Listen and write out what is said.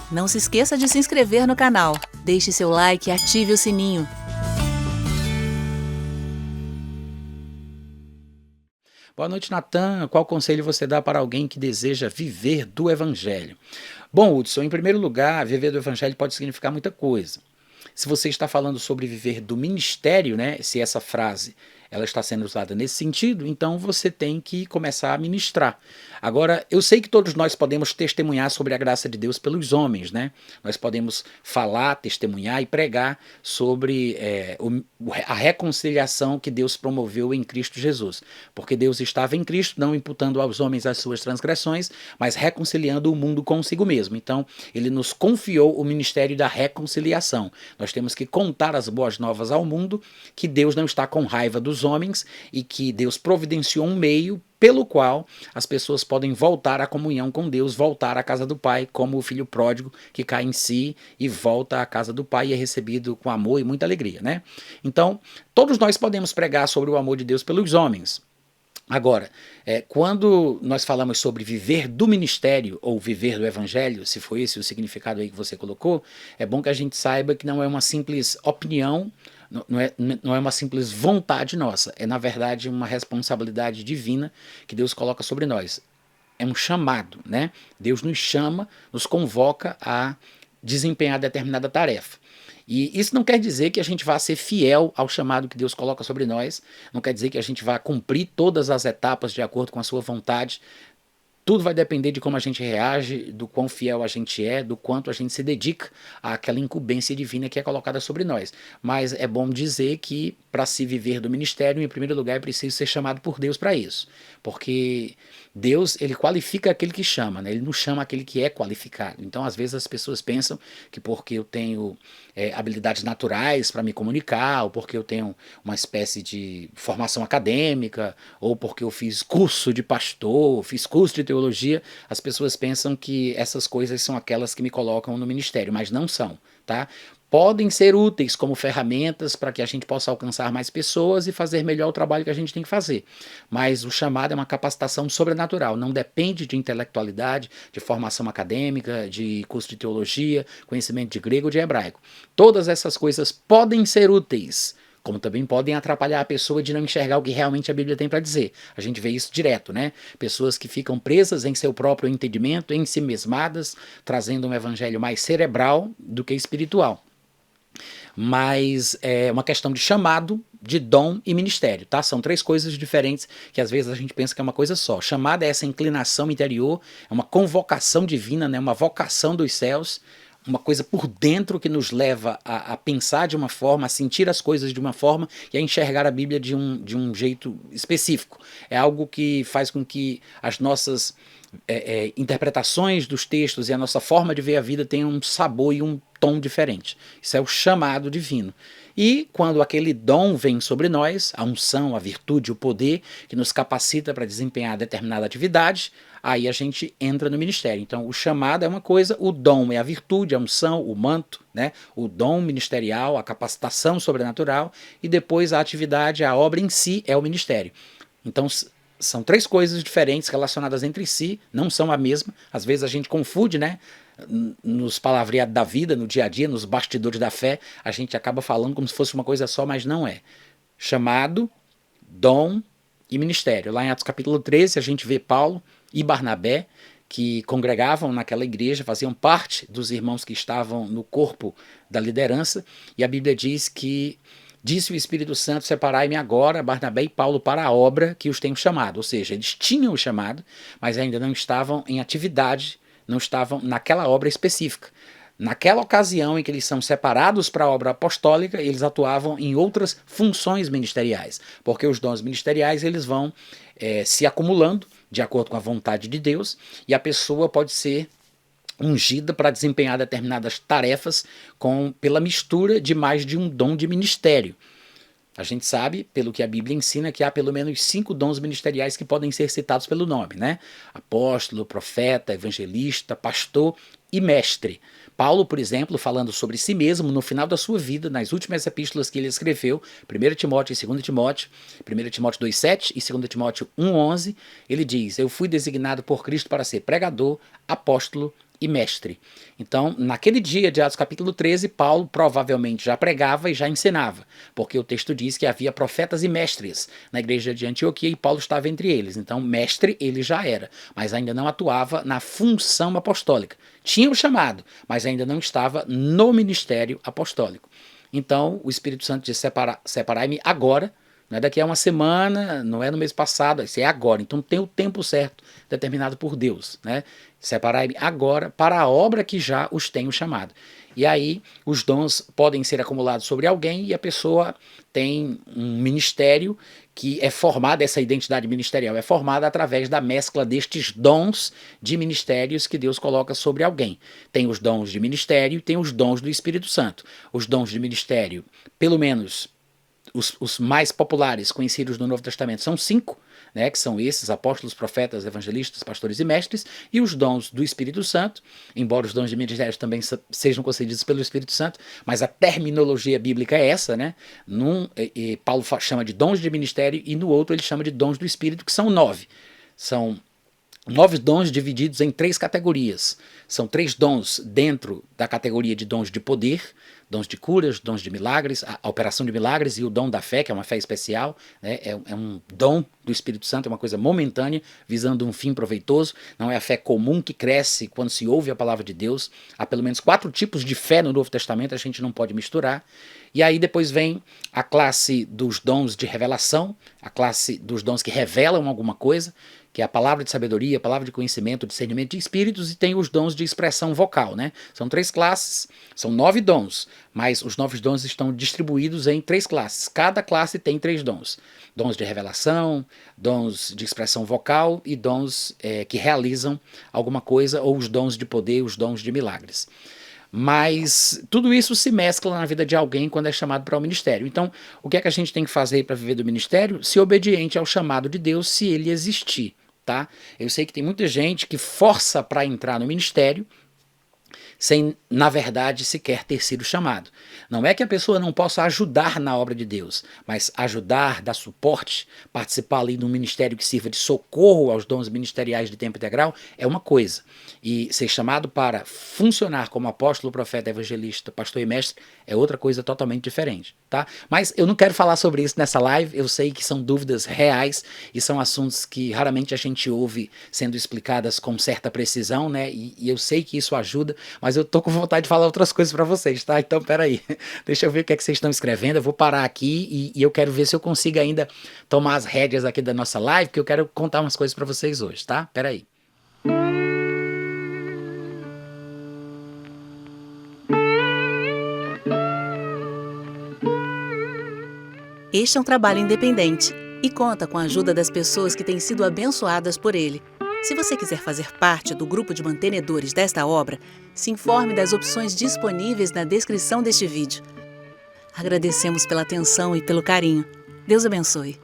Não se esqueça de se inscrever no canal, deixe seu like e ative o sininho. Boa noite, Natan. Qual conselho você dá para alguém que deseja viver do Evangelho? Bom, Hudson, em primeiro lugar, viver do Evangelho pode significar muita coisa. Se você está falando sobre viver do ministério, né, se essa frase ela está sendo usada nesse sentido, então você tem que começar a ministrar. Agora, eu sei que todos nós podemos testemunhar sobre a graça de Deus pelos homens, né? Nós podemos falar, testemunhar e pregar sobre a reconciliação que Deus promoveu em Cristo Jesus. Porque Deus estava em Cristo, não imputando aos homens as suas transgressões, mas reconciliando o mundo consigo mesmo. Então, ele nos confiou o ministério da reconciliação. Nós temos que contar as boas novas ao mundo, que Deus não está com raiva dos homens e que Deus providenciou um meio pelo qual as pessoas podem voltar à comunhão com Deus, voltar à casa do Pai, como o filho pródigo que cai em si e volta à casa do Pai e é recebido com amor e muita alegria, né? Então, todos nós podemos pregar sobre o amor de Deus pelos homens. Agora, quando nós falamos sobre viver do ministério ou viver do evangelho, se foi esse o significado aí que você colocou, é bom que a gente saiba que não é uma simples opinião, não é uma simples vontade nossa, é na verdade uma responsabilidade divina que Deus coloca sobre nós. É um chamado, né? Deus nos chama, nos convoca a desempenhar determinada tarefa. E isso não quer dizer que a gente vá ser fiel ao chamado que Deus coloca sobre nós, não quer dizer que a gente vá cumprir todas as etapas de acordo com a sua vontade. Tudo vai depender de como a gente reage, do quão fiel a gente é, do quanto a gente se dedica àquela incumbência divina que é colocada sobre nós. Mas é bom dizer que para se viver do ministério, em primeiro lugar, é preciso ser chamado por Deus para isso. Porque Deus, ele qualifica aquele que chama, né? Ele não chama aquele que é qualificado. Então, às vezes, as pessoas pensam que porque eu tenho habilidades naturais para me comunicar, ou porque eu tenho uma espécie de formação acadêmica, ou porque eu fiz curso de pastor, fiz curso de teologia, as pessoas pensam que essas coisas são aquelas que me colocam no ministério, mas não são, tá? Podem ser úteis como ferramentas para que a gente possa alcançar mais pessoas e fazer melhor o trabalho que a gente tem que fazer. Mas o chamado é uma capacitação sobrenatural, não depende de intelectualidade, de formação acadêmica, de curso de teologia, conhecimento de grego ou de hebraico. Todas essas coisas podem ser úteis, como também podem atrapalhar a pessoa de não enxergar o que realmente a Bíblia tem para dizer. A gente vê isso direto, né? Pessoas que ficam presas em seu próprio entendimento, em si mesmadas, trazendo um evangelho mais cerebral do que espiritual. Mas é uma questão de chamado, de dom e ministério, tá? São três coisas diferentes que às vezes a gente pensa que é uma coisa só. Chamada é essa inclinação interior, é uma convocação divina, né? Uma vocação dos céus, uma coisa por dentro que nos leva a pensar de uma forma, a sentir as coisas de uma forma e a enxergar a Bíblia de um jeito específico. É algo que faz com que as nossas interpretações dos textos e a nossa forma de ver a vida tenham um sabor e um tom diferente. Isso é o chamado divino. E quando aquele dom vem sobre nós, a unção, a virtude, o poder que nos capacita para desempenhar determinada atividade, aí a gente entra no ministério. Então o chamado é uma coisa, o dom é a virtude, a unção, o manto, né? O dom ministerial, a capacitação sobrenatural e depois a atividade, a obra em si é o ministério. Então são três coisas diferentes relacionadas entre si, não são a mesma. Às vezes a gente confunde, né? Nos palavreados da vida, no dia a dia, nos bastidores da fé, a gente acaba falando como se fosse uma coisa só, mas não é. Chamado, dom e ministério. Lá em Atos capítulo 13, a gente vê Paulo e Barnabé, que congregavam naquela igreja, faziam parte dos irmãos que estavam no corpo da liderança, e a Bíblia diz que disse o Espírito Santo, separai-me agora, Barnabé e Paulo, para a obra que os tenho chamado. Ou seja, eles tinham o chamado, mas ainda não estavam em atividade, não estavam naquela obra específica. Naquela ocasião em que eles são separados para a obra apostólica, eles atuavam em outras funções ministeriais, porque os dons ministeriais eles vão se acumulando de acordo com a vontade de Deus, e a pessoa pode ser ungida para desempenhar determinadas tarefas pela mistura de mais de um dom de ministério. A gente sabe, pelo que a Bíblia ensina, que há pelo menos 5 dons ministeriais que podem ser citados pelo nome, né? Apóstolo, profeta, evangelista, pastor e mestre. Paulo, por exemplo, falando sobre si mesmo no final da sua vida, nas últimas epístolas que ele escreveu, 1 Timóteo e 2 Timóteo, 1 Timóteo 2,7 e 2 Timóteo 1,11, ele diz: eu fui designado por Cristo para ser pregador, apóstolo e mestre. Então, naquele dia de Atos capítulo 13, Paulo provavelmente já pregava e já ensinava, porque o texto diz que havia profetas e mestres na igreja de Antioquia e Paulo estava entre eles. Então, mestre ele já era, mas ainda não atuava na função apostólica. Tinha o chamado, mas ainda não estava no ministério apostólico. Então, o Espírito Santo disse: separai-me agora. Não é daqui a uma semana, não é no mês passado, isso é agora. Então tem o tempo certo determinado por Deus, né? Separai-me agora para a obra que já os tenho chamado. E aí os dons podem ser acumulados sobre alguém e a pessoa tem um ministério que é formado, essa identidade ministerial é formada através da mescla destes dons de ministérios que Deus coloca sobre alguém. Tem os dons de ministério e tem os dons do Espírito Santo. Os dons de ministério, pelo menos os mais populares conhecidos no Novo Testamento são 5, né, que são esses: apóstolos, profetas, evangelistas, pastores e mestres, e os dons do Espírito Santo, embora os dons de ministérios também sejam concedidos pelo Espírito Santo, mas a terminologia bíblica é essa, né? Paulo chama de dons de ministério e no outro ele chama de dons do Espírito, que são 9. São 9 dons divididos em 3 categorias. São 3 dons dentro da categoria de dons de poder, dons de curas, dons de milagres, a operação de milagres e o dom da fé, que é uma fé especial, né? É um dom do Espírito Santo, é uma coisa momentânea, visando um fim proveitoso. Não é a fé comum que cresce quando se ouve a palavra de Deus. Há pelo menos 4 tipos de fé no Novo Testamento, a gente não pode misturar. E aí depois vem a classe dos dons de revelação, a classe dos dons que revelam alguma coisa, que é a palavra de sabedoria, a palavra de conhecimento, discernimento de espíritos, e tem os dons de expressão vocal, né? São 3 classes, são 9 dons, mas os 9 dons estão distribuídos em 3 classes. Cada classe tem 3 dons. Dons de revelação, dons de expressão vocal e dons que realizam alguma coisa, ou os dons de poder, os dons de milagres. Mas tudo isso se mescla na vida de alguém quando é chamado para o ministério. Então, o que é que a gente tem que fazer para viver do ministério? Ser obediente ao chamado de Deus, se ele existir, tá? Eu sei que tem muita gente que força para entrar no ministério sem, na verdade, sequer ter sido chamado. Não é que a pessoa não possa ajudar na obra de Deus, mas ajudar, dar suporte, participar ali de um ministério que sirva de socorro aos dons ministeriais de tempo integral é uma coisa. E ser chamado para funcionar como apóstolo, profeta, evangelista, pastor e mestre é outra coisa totalmente diferente, tá? Mas eu não quero falar sobre isso nessa live, eu sei que são dúvidas reais e são assuntos que raramente a gente ouve sendo explicadas com certa precisão, né? E eu sei que isso ajuda, mas eu tô com vontade de falar outras coisas para vocês, tá? Então, peraí, deixa eu ver o que é que vocês estão escrevendo, eu vou parar aqui e eu quero ver se eu consigo ainda tomar as rédeas aqui da nossa live, porque eu quero contar umas coisas para vocês hoje, tá? Peraí. Este é um trabalho independente e conta com a ajuda das pessoas que têm sido abençoadas por ele. Se você quiser fazer parte do grupo de mantenedores desta obra, se informe das opções disponíveis na descrição deste vídeo. Agradecemos pela atenção e pelo carinho. Deus abençoe.